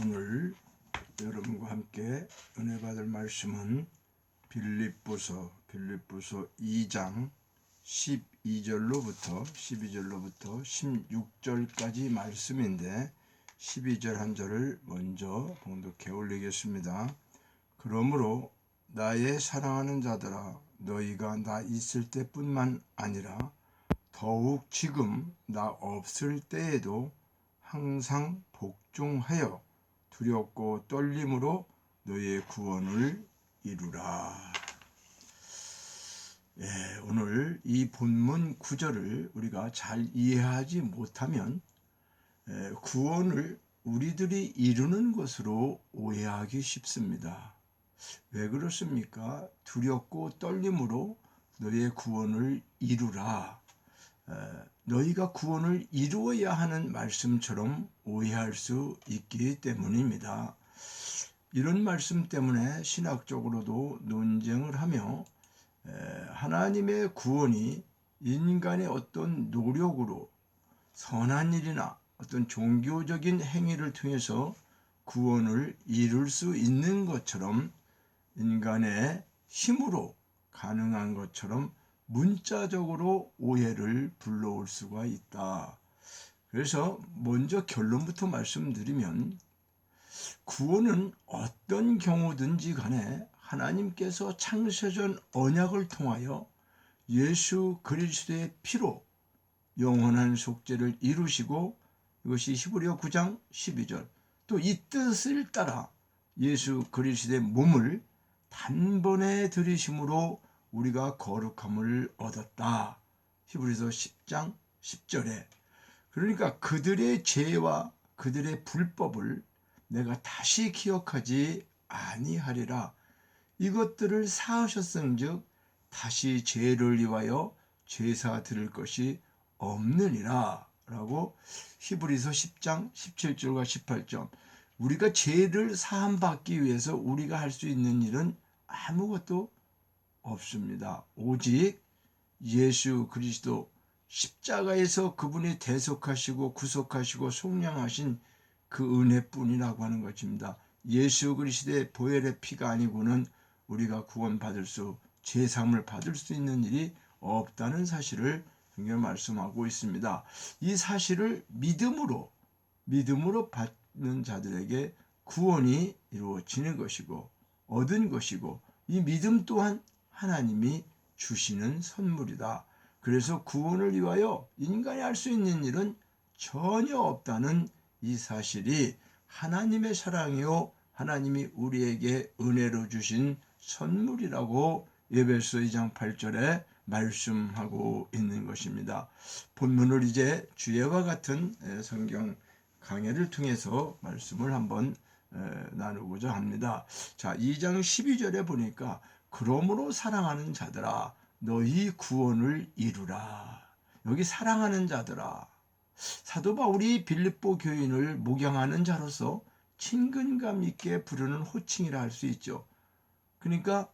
오늘 여러분과 함께 은혜 받을 말씀은 빌립보서 2장 12절로부터 16절까지 말씀인데 12절 한 절을 먼저 봉독해 올리겠습니다. 그러므로 나의 사랑하는 자들아, 너희가 나 있을 때뿐만 아니라 더욱 지금 나 없을 때에도 항상 복종하여 두렵고 떨림으로 너희의 구원을 이루라. 오늘 이 본문 구절을 우리가 잘 이해하지 못하면 구원을 우리들이 이루는 것으로 오해하기 쉽습니다. 왜 그렇습니까? 두렵고 떨림으로 너희의 구원을 이루라. 너희가 구원을 이루어야 하는 말씀처럼 오해할 수 있기 때문입니다. 이런 말씀 때문에 신학적으로도 논쟁을 하며 하나님의 구원이 인간의 어떤 노력으로 선한 일이나 어떤 종교적인 행위를 통해서 구원을 이룰 수 있는 것처럼 인간의 힘으로 가능한 것처럼 문자적으로 오해를 불러올 수가 있다. 그래서 먼저 결론부터 말씀드리면 구원은 어떤 경우든지 간에 하나님께서 창세전 언약을 통하여 예수 그리스도의 피로 영원한 속죄를 이루시고, 이것이 히브리서 9장 12절, 또 이 뜻을 따라 예수 그리스도의 몸을 단번에 들이심으로 우리가 거룩함을 얻었다. 히브리서 10장 10절에. 그러니까 그들의 죄와 그들의 불법을 내가 다시 기억하지 아니하리라. 이것들을 사하셨은즉 다시 죄를 위하여 제사 드릴 것이 없느니라 라고 히브리서 10장 17절과 18절. 우리가 죄를 사함받기 위해서 우리가 할 수 있는 일은 아무것도 없습니다. 오직 예수 그리스도 십자가에서 그분이 대속하시고 구속하시고 속량하신 그 은혜뿐이라고 하는 것입니다. 예수 그리스도의 보혈의 피가 아니고는 우리가 구원받을 수, 죄사함을 받을 수 있는 일이 없다는 사실을 성경에 말씀하고 있습니다. 이 사실을 믿음으로 받는 자들에게 구원이 이루어지는 것이고 얻은 것이고, 이 믿음 또한 하나님이 주시는 선물이다. 그래서 구원을 위하여 인간이 할 수 있는 일은 전혀 없다는 이 사실이 하나님의 사랑이요 하나님이 우리에게 은혜로 주신 선물이라고 에베소 2장 8절에 말씀하고 있는 것입니다. 본문을 이제 주예와 같은 성경 강해를 통해서 말씀을 한번 나누고자 합니다. 자, 2장 12절에 보니까 그러므로 사랑하는 자들아 너희 구원을 이루라. 여기 사랑하는 자들아, 사도 바울이 빌립보 교인을 목양하는 자로서 친근감 있게 부르는 호칭이라 할 수 있죠. 그러니까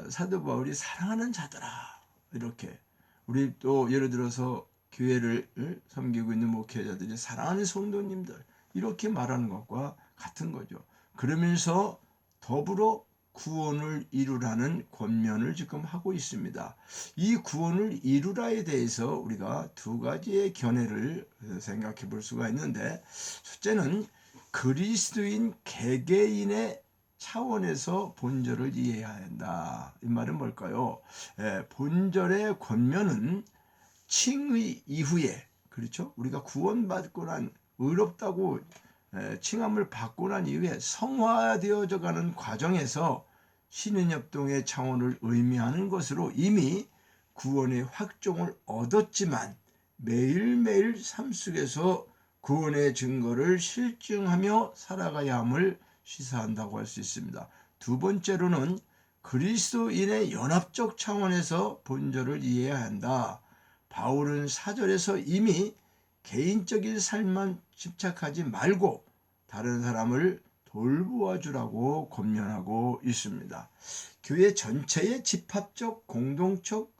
사도 바울이 사랑하는 자들아, 이렇게. 우리 또 예를 들어서 교회를 섬기고 있는 목회자들이 사랑하는 성도님들, 이렇게 말하는 것과 같은 거죠. 그러면서 더불어 구원을 이루라는 권면을 지금 하고 있습니다. 이 구원을 이루라에 대해서 우리가 두 가지의 견해를 생각해 볼 수가 있는데, 첫째는 그리스도인 개개인의 차원에서 본절을 이해해야 한다. 이 말은 뭘까요? 본절의 권면은 칭의 이후에, 그렇죠? 우리가 구원받고 난, 의롭다고 칭함을 받고 난 이후에 성화되어져 가는 과정에서 신은협동의 차원을 의미하는 것으로 이미 구원의 확종을 얻었지만 매일매일 삶 속에서 구원의 증거를 실증하며 살아가야 함을 시사한다고 할 수 있습니다. 두 번째로는 그리스도인의 연합적 차원에서 본절을 이해해야 한다. 바울은 4절에서 이미 개인적인 삶만 집착하지 말고 다른 사람을 돌보아 주라고 권면하고 있습니다. 교회 전체의 집합적 공동체적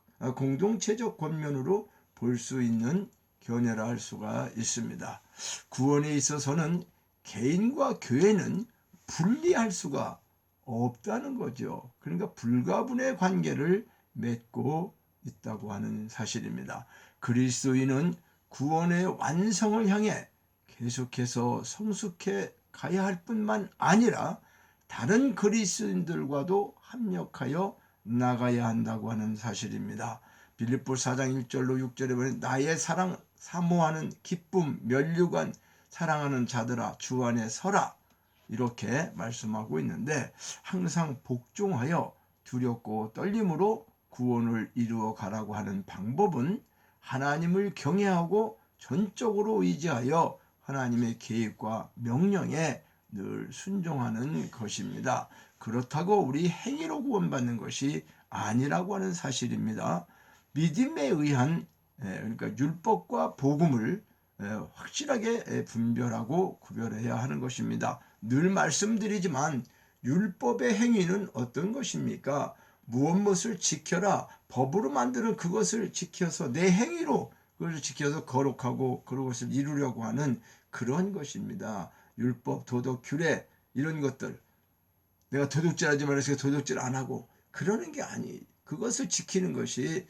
권면으로 볼 수 있는 견해라 할 수가 있습니다. 구원에 있어서는 개인과 교회는 분리할 수가 없다는 거죠. 그러니까 불가분의 관계를 맺고 있다고 하는 사실입니다. 그리스도인은 구원의 완성을 향해 계속해서 성숙해 가야 할 뿐만 아니라 다른 그리스도인들과도 합력하여 나가야 한다고 하는 사실입니다. 빌립보 4장 1절로 6절에 보면 나의 사랑 사모하는 기쁨 면류관 사랑하는 자들아 주 안에 서라 이렇게 말씀하고 있는데 항상 복종하여 두렵고 떨림으로 구원을 이루어 가라고 하는 방법은 하나님을 경외하고 전적으로 의지하여 하나님의 계획과 명령에 늘 순종하는 것입니다. 그렇다고 우리 행위로 구원받는 것이 아니라고 하는 사실입니다. 믿음에 의한 그러니까 율법과 복음을 확실하게 분별하고 구별해야 하는 것입니다. 늘 말씀드리지만 율법의 행위는 어떤 것입니까? 무엇을 지켜라 법으로 만드는 그것을 지켜서 내 행위로 그것을 지켜서 거룩하고 그것을 이루려고 하는 그런 것입니다. 율법, 도덕, 규례 이런 것들 내가 도둑질하지 말아서 도둑질 안 하고 그러는 게 아니 그것을 지키는 것이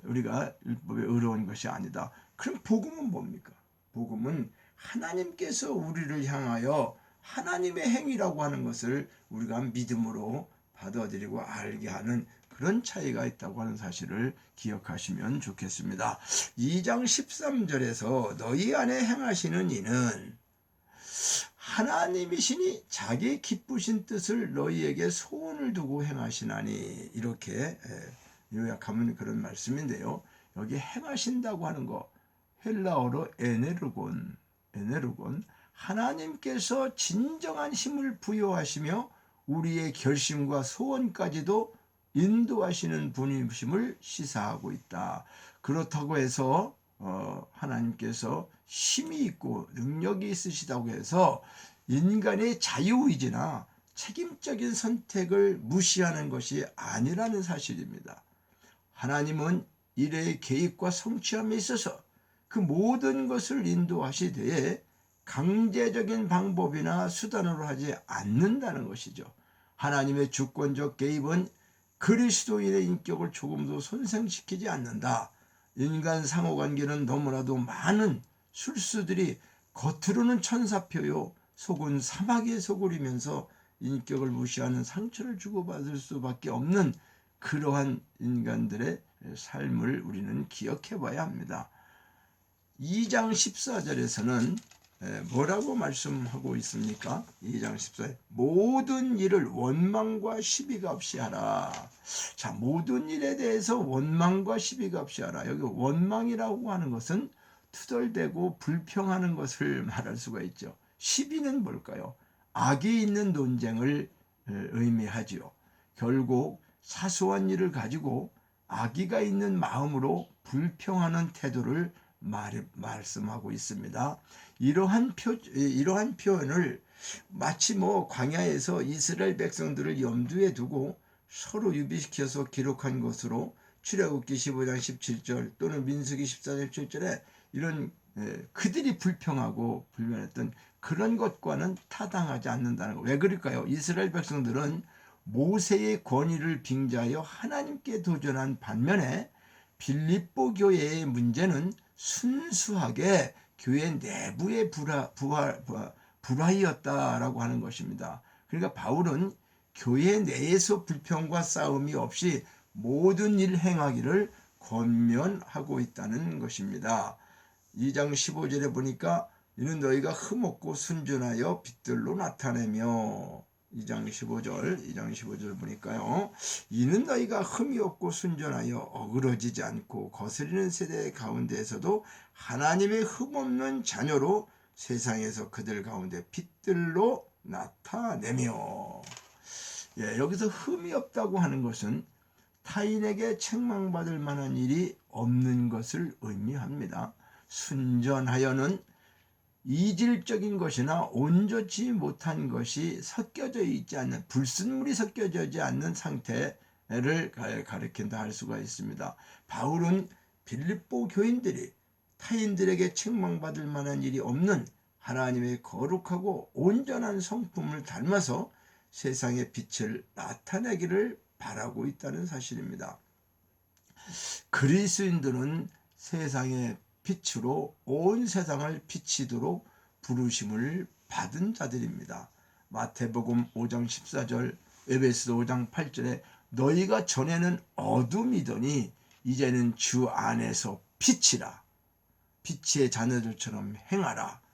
우리가 율법에 의로운 것이 아니다. 그럼 복음은 뭡니까? 복음은 하나님께서 우리를 향하여 하나님의 행위라고 하는 것을 우리가 믿음으로 받아들이고 알게 하는 그런 차이가 있다고 하는 사실을 기억하시면 좋겠습니다. 2장 13절에서 너희 안에 행하시는 이는 하나님이시니 자기 기쁘신 뜻을 너희에게 소원을 두고 행하시나니 이렇게 요약하면 그런 말씀인데요. 여기 행하신다고 하는 거 헬라어로 에네르곤 하나님께서 진정한 힘을 부여하시며 우리의 결심과 소원까지도 인도하시는 분이심을 시사하고 있다. 그렇다고 해서 하나님께서 힘이 있고 능력이 있으시다고 해서 인간의 자유의지나 책임적인 선택을 무시하는 것이 아니라는 사실입니다. 하나님은 일의 계획과 성취함에 있어서 그 모든 것을 인도하시되 강제적인 방법이나 수단으로 하지 않는다는 것이죠. 하나님의 주권적 개입은 그리스도인의 인격을 조금도 손상시키지 않는다. 인간 상호관계는 너무나도 많은 술수들이 겉으로는 천사표요 속은 사마귀의 소굴이면서 인격을 무시하는 상처를 주고받을 수밖에 없는 그러한 인간들의 삶을 우리는 기억해 봐야 합니다. 2장 14절에서는 뭐라고 말씀하고 있습니까? 2장 14절 모든 일을 원망과 시비가 없이 하라. 자, 모든 일에 대해서 원망과 시비가 없이 하라. 여기 원망이라고 하는 것은 투덜대고 불평하는 것을 말할 수가 있죠. 시비는 뭘까요? 악이 있는 논쟁을 의미하지요. 결국 사소한 일을 가지고 악의가 있는 마음으로 불평하는 태도를 말씀하고 있습니다. 이러한 표현을 마치 광야에서 이스라엘 백성들을 염두에 두고 서로 유비시켜서 기록한 것으로 출애굽기 15장 17절 또는 민수기 14장 7절에 이런 그들이 불평하고 불면했던 그런 것과는 타당하지 않는다는 거. 왜 그럴까요? 이스라엘 백성들은 모세의 권위를 빙자하여 하나님께 도전한 반면에 빌립보 교회의 문제는 순수하게 교회 내부의 불화이었다라고 하는 것입니다. 그러니까 바울은 교회 내에서 불평과 싸움이 없이 모든 일 행하기를 권면하고 있다는 것입니다. 2장 15절에 보니까 이는 너희가 흠없고 순전하여 빛들로 나타내며 2장 15절 보니까요. 이는 너희가 흠이 없고 순전하여 어그러지지 않고 거스리는 세대 가운데에서도 하나님의 흠없는 자녀로 세상에서 그들 가운데 빛들로 나타내며 여기서 흠이 없다고 하는 것은 타인에게 책망받을 만한 일이 없는 것을 의미합니다. 순전하여는 이질적인 것이나 온전치 못한 것이 섞여져 있지 않는 불순물이 섞여져 있지 않는 상태를 가리킨다 할 수가 있습니다. 바울은 빌립보 교인들이 타인들에게 책망받을 만한 일이 없는 하나님의 거룩하고 온전한 성품을 닮아서 세상의 빛을 나타내기를 바라고 있다는 사실입니다. 그리스도인들은 세상의 빛으로 온 세상을 비치도록 부르심을 받은 자들입니다. 마태복음 5장 14절, 에베소서 5장 8절에 너희가 전에는 어둠이더니 이제는 주 안에서 빛이라. 빛의 자녀들처럼 행하라.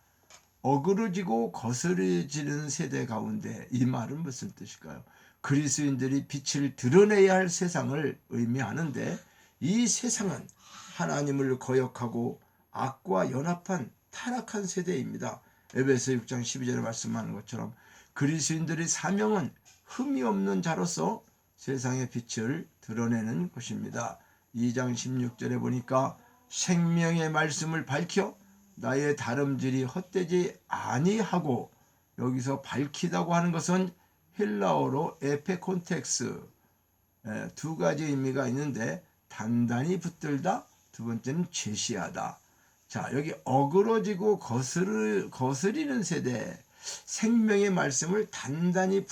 어그러지고 거스러지는 세대 가운데 이 말은 무슨 뜻일까요? 그리스도인들이 빛을 드러내야 할 세상을 의미하는데 이 세상은 하나님을 거역하고 악과 연합한 타락한 세대입니다. 에베소 6장 12절에 말씀하는 것처럼 그리스도인들의 사명은 흠이 없는 자로서 세상의 빛을 드러내는 것입니다. 2장 16절에 보니까 생명의 말씀을 밝혀 나의 다름질이 헛되지 아니하고, 여기서 밝히다고 하는 것은 헬라어로 에페콘텍스, 두 가지 의미가 있는데 단단히 붙들다, 두 번째는 제시하다. 자, 여기 어그러지고 거스리는 세대, 생명의 말씀을 단단히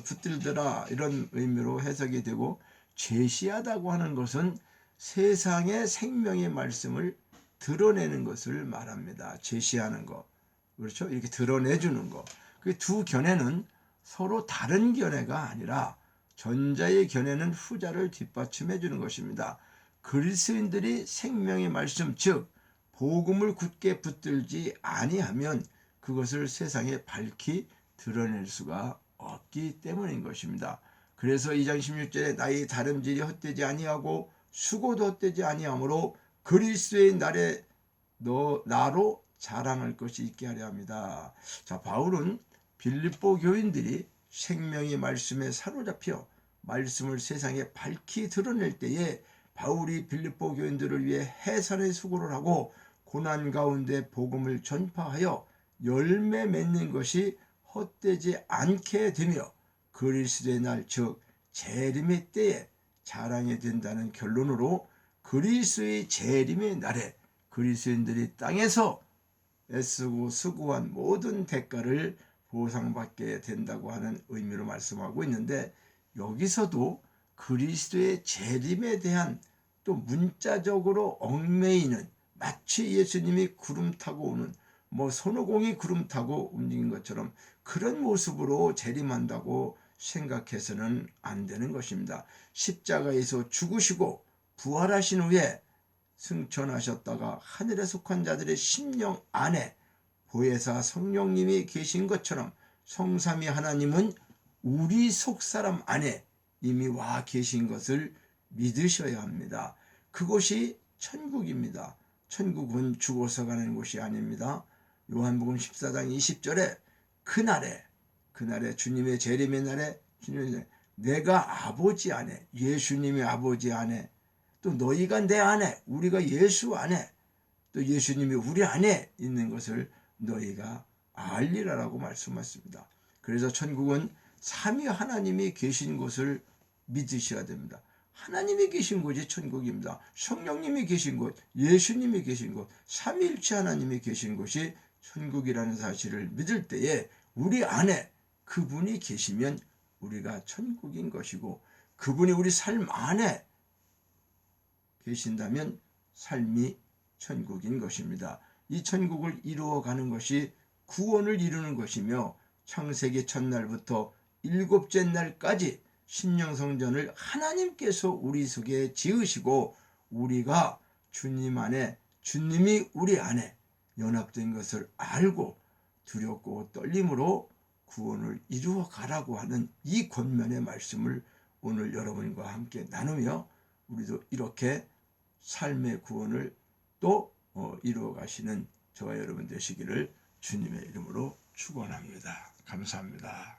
붙들더라, 이런 의미로 해석이 되고, 제시하다고 하는 것은 세상의 생명의 말씀을 드러내는 것을 말합니다. 제시하는 것, 그렇죠? 이렇게 드러내주는 것. 그 두 견해는 서로 다른 견해가 아니라 전자의 견해는 후자를 뒷받침해 주는 것입니다. 그리스도인들이 생명의 말씀, 즉 복음을 굳게 붙들지 아니하면 그것을 세상에 밝히 드러낼 수가 없기 때문인 것입니다. 그래서 2장 16절에 나의 다름질이 헛되지 아니하고 수고도 헛되지 아니하므로 그리스도의 날에 나로 자랑할 것이 있게 하려 합니다. 자, 바울은 빌립보 교인들이 생명의 말씀에 사로잡혀 말씀을 세상에 밝히 드러낼 때에 바울이 빌립보 교인들을 위해 해산의 수고를 하고 고난 가운데 복음을 전파하여 열매 맺는 것이 헛되지 않게 되며 그리스도의 날, 즉 재림의 때에 자랑이 된다는 결론으로 그리스도의 재림의 날에 그리스도인들이 땅에서 애쓰고 수고한 모든 대가를 보상받게 된다고 하는 의미로 말씀하고 있는데, 여기서도 그리스도의 재림에 대한 또 문자적으로 얽매이는, 마치 예수님이 구름 타고 오는, 손오공이 구름 타고 움직인 것처럼 그런 모습으로 재림한다고 생각해서는 안 되는 것입니다. 십자가에서 죽으시고 부활하신 후에 승천하셨다가 하늘에 속한 자들의 심령 안에 보혜사 성령님이 계신 것처럼 성삼위 하나님은 우리 속사람 안에 이미 와 계신 것을 믿으셔야 합니다. 그곳이 천국입니다. 천국은 죽어서 가는 곳이 아닙니다. 요한복음 14장 20절에 그날에 주님의 재림의 날에 내가 아버지 안에, 예수님이 아버지 안에, 또 너희가 내 안에, 우리가 예수 안에, 또 예수님이 우리 안에 있는 것을 너희가 알리라라고 말씀하셨습니다. 그래서 천국은 삼위 하나님이 계신 곳을 믿으셔야 됩니다. 하나님이 계신 곳이 천국입니다. 성령님이 계신 곳, 예수님이 계신 곳, 삼위일체 하나님이 계신 곳이 천국이라는 사실을 믿을 때에 우리 안에 그분이 계시면 우리가 천국인 것이고, 그분이 우리 삶 안에 계신다면 삶이 천국인 것입니다. 이 천국을 이루어가는 것이 구원을 이루는 것이며, 창세기 첫날부터 일곱째 날까지 신령성전을 하나님께서 우리 속에 지으시고 우리가 주님 안에, 주님이 우리 안에 연합된 것을 알고 두렵고 떨림으로 구원을 이루어 가라고 하는 이 권면의 말씀을 오늘 여러분과 함께 나누며 우리도 이렇게 삶의 구원을 또 이루어 가시는 저와 여러분 되시기를 주님의 이름으로 축원합니다. 감사합니다.